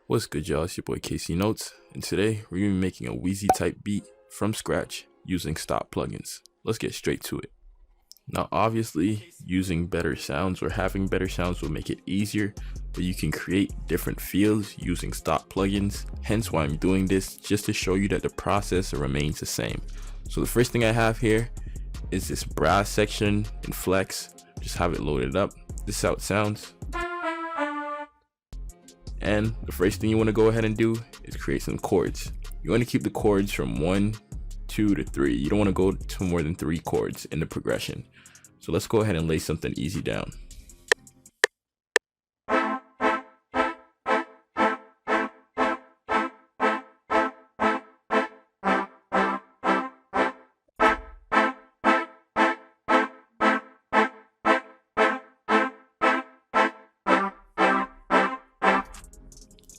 What's good, y'all? It's your boy kcnotes, and today we're going to be making a Wheezy type beat from scratch using stock plugins. Let's get straight to it. Now obviously using better sounds or having better sounds will make it easier, but you can create different feels using stock plugins, hence why I'm doing this, just to show you that the process remains the same. So the first thing I have here is this brass section in Flex. Just have it loaded up. This is how it sounds. And the first thing you want to go ahead and do is create some chords. You want to keep the chords from 1, 2 to 3. You don't want to go to more than 3 chords in the progression. So let's go ahead and lay something easy down.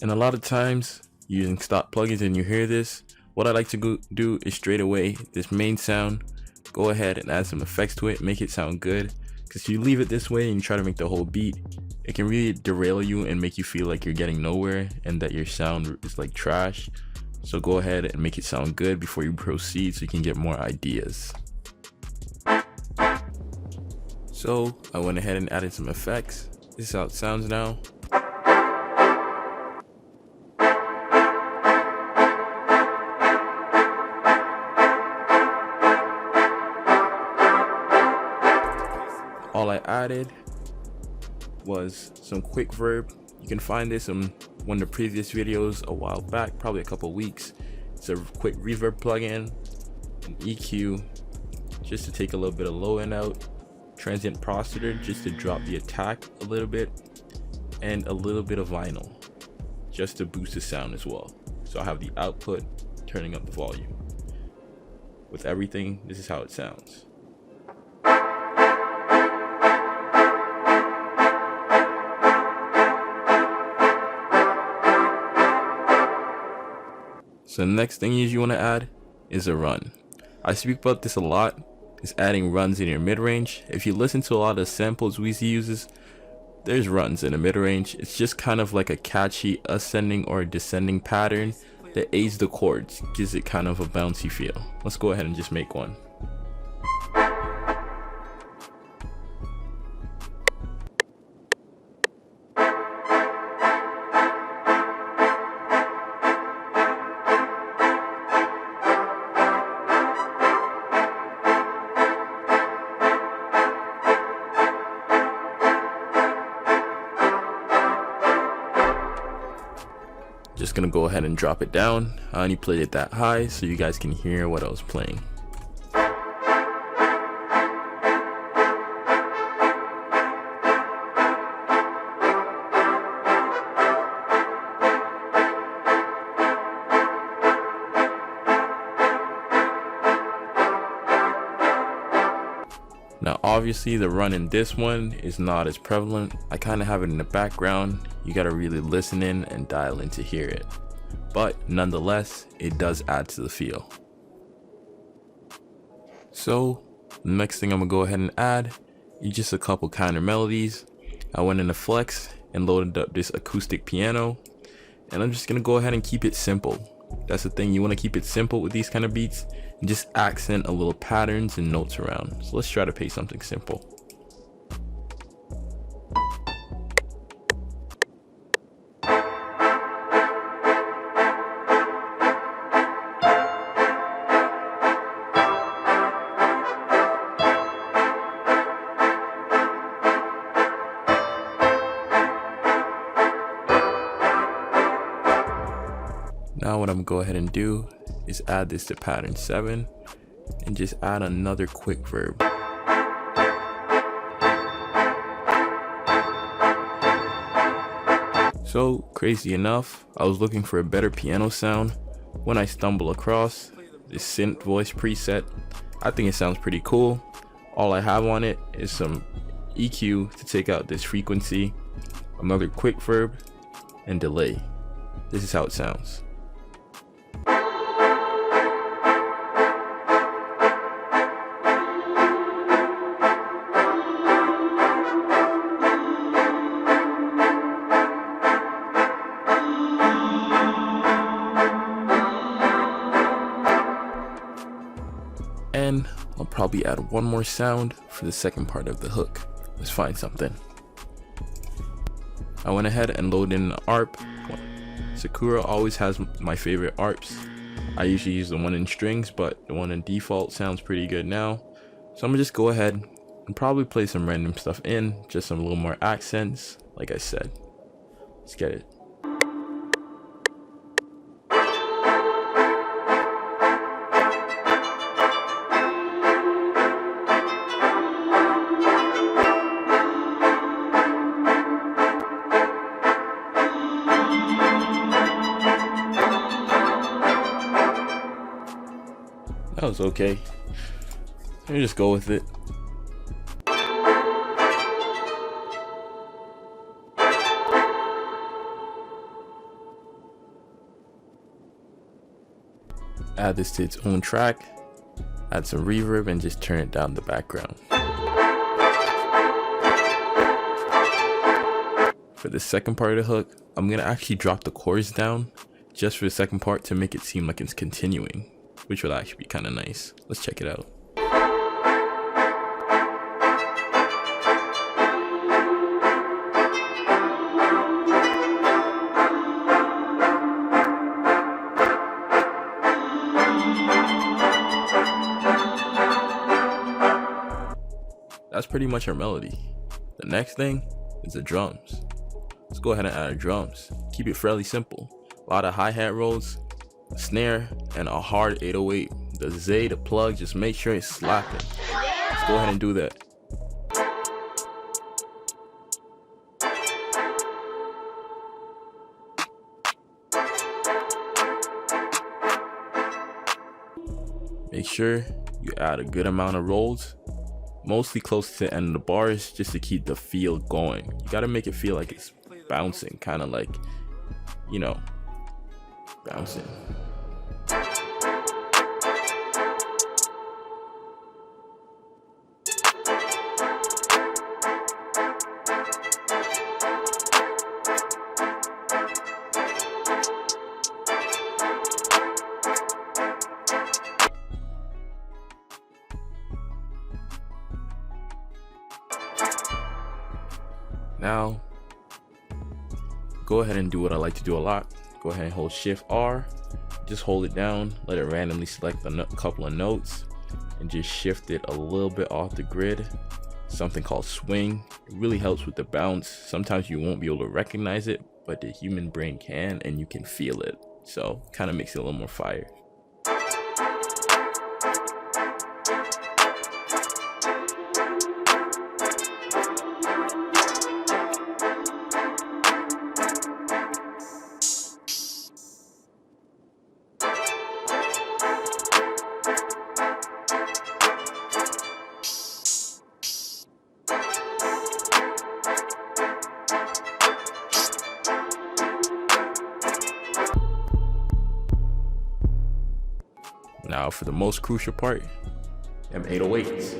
And a lot of times using stock plugins and you hear this, what I like to do is straight away this main sound, go ahead and add some effects to it, make it sound good. Because if you leave it this way and you try to make the whole beat, it can really derail you and make you feel like you're getting nowhere and that your sound is like trash. So go ahead and make it sound good before you proceed so you can get more ideas. So I went ahead and added some effects. This is how it sounds now. All I added was some quick verb. You can find this in one of the previous videos a while back, probably a couple weeks. It's a quick reverb plugin, an EQ, just to take a little bit of low end out, transient processor just to drop the attack a little bit, and a little bit of vinyl just to boost the sound as well. So I have the output turning up the volume. With everything, this is how it sounds. So the next thing you want to add is a run. I speak about this a lot, is adding runs in your mid-range. If you listen to a lot of samples Wheezy uses, there's runs in the mid-range. It's just kind of like a catchy ascending or descending pattern that aids the chords, gives it kind of a bouncy feel. Let's go ahead and just make one. Just gonna go ahead and drop it down. I only played it that high so you guys can hear what I was playing. Now obviously the run in this one is not as prevalent. I kind of have it in the background. You got to really listen in and dial in to hear it. But nonetheless, it does add to the feel. So the next thing I'm gonna go ahead and add is just a couple counter melodies. I went into Flex and loaded up this acoustic piano. And I'm just gonna go ahead and keep it simple. That's the thing, you want to keep it simple with these kind of beats and just accent a little patterns and notes around. So let's try to play something simple. Now what I'm gonna go ahead and do is add this to pattern 7 and just add another quick verb. So crazy enough, I was looking for a better piano sound when I stumbled across this synth voice preset. I think it sounds pretty cool. All I have on it is some EQ to take out this frequency, another quick verb, and delay. This is how it sounds. probably add one more sound for the second part of the hook. Let's find something. I went ahead and loaded in an ARP. Sakura always has my favorite ARPs. I usually use the one in strings, but the one in default sounds pretty good now. So I'm gonna just go ahead and probably play some random stuff in, just some little more accents, like I said. Let's get it. That was okay. Let me just go with it. Add this to its own track, add some reverb, and just turn it down the background. For the second part of the hook, I'm gonna actually drop the chords down just for the second part to make it seem like it's continuing, which will actually be kind of nice. Let's check it out. That's pretty much our melody. The next thing is the drums. Let's go ahead and add our drums. Keep it fairly simple. A lot of hi-hat rolls, a snare, and a hard 808. The Z, the plug, just make sure it's slapping. Let's go ahead and do that. Make sure you add a good amount of rolls, mostly close to the end of the bars, just to keep the feel going. You gotta make it feel like it's bouncing, kind of like, you know, bouncing. Now, go ahead and do what I like to do a lot. Go ahead and hold Shift R, just hold it down, let it randomly select a couple of notes, and just shift it a little bit off the grid. Something called swing. It really helps with the bounce. Sometimes you won't be able to recognize it, but the human brain can, and you can feel it. So, kind of makes it a little more fire. Now for the most crucial part, them 808s.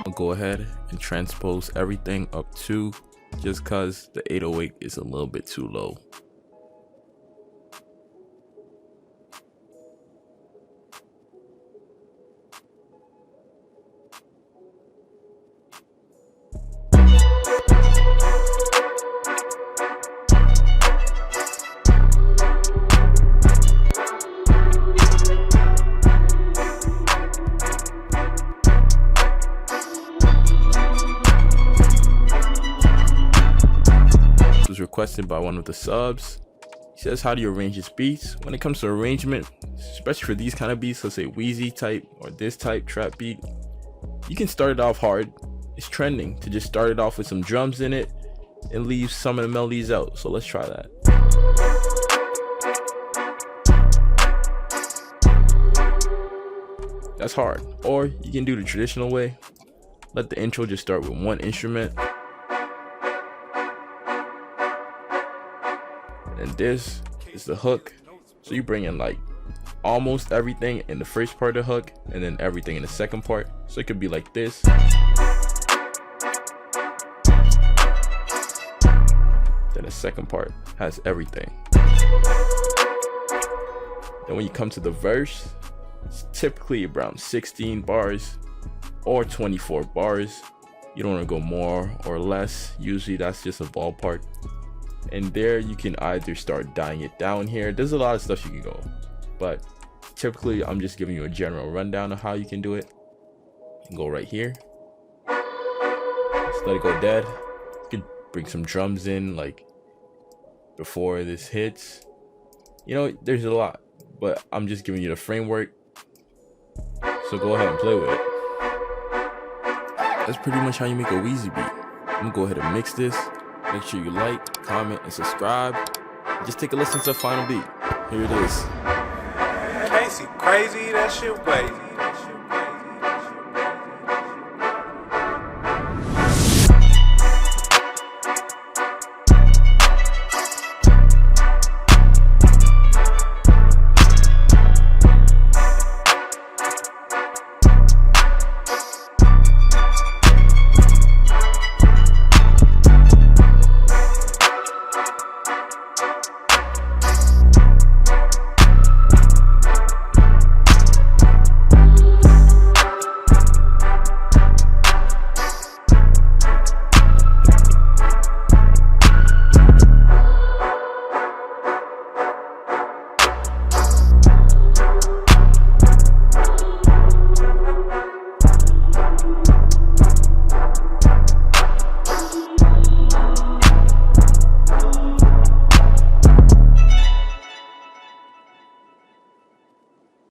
I'll go ahead and transpose everything up 2, just cause the 808 is a little bit too low. Was requested by one of the subs. He says, how do you arrange his beats? When it comes to arrangement, especially for these kind of beats, let's say Wheezy type or this type trap beat, you can start it off hard. It's trending to just start it off with some drums in it and leave some of the melodies out. So let's try that. That's hard. Or you can do the traditional way. Let the intro just start with one instrument. And this is the hook. So you bring in like almost everything in the first part of the hook and then everything in the second part. So it could be like this. Then the second part has everything. Then when you come to the verse, it's typically around 16 bars or 24 bars. You don't want to go more or less. Usually that's just a ballpark. And there you can either start dying it down here. There's a lot of stuff you can go, but typically I'm just giving you a general rundown of how you can do it. You can go right here. Just let it go dead. You can bring some drums in like before this hits. You know, there's a lot, but I'm just giving you the framework. So go ahead and play with it. That's pretty much how you make a Wheezy beat. I'm gonna go ahead and mix this. Make sure you like, comment, and subscribe. Just take a listen to the final beat. Here it is. Casey, crazy, that shit crazy.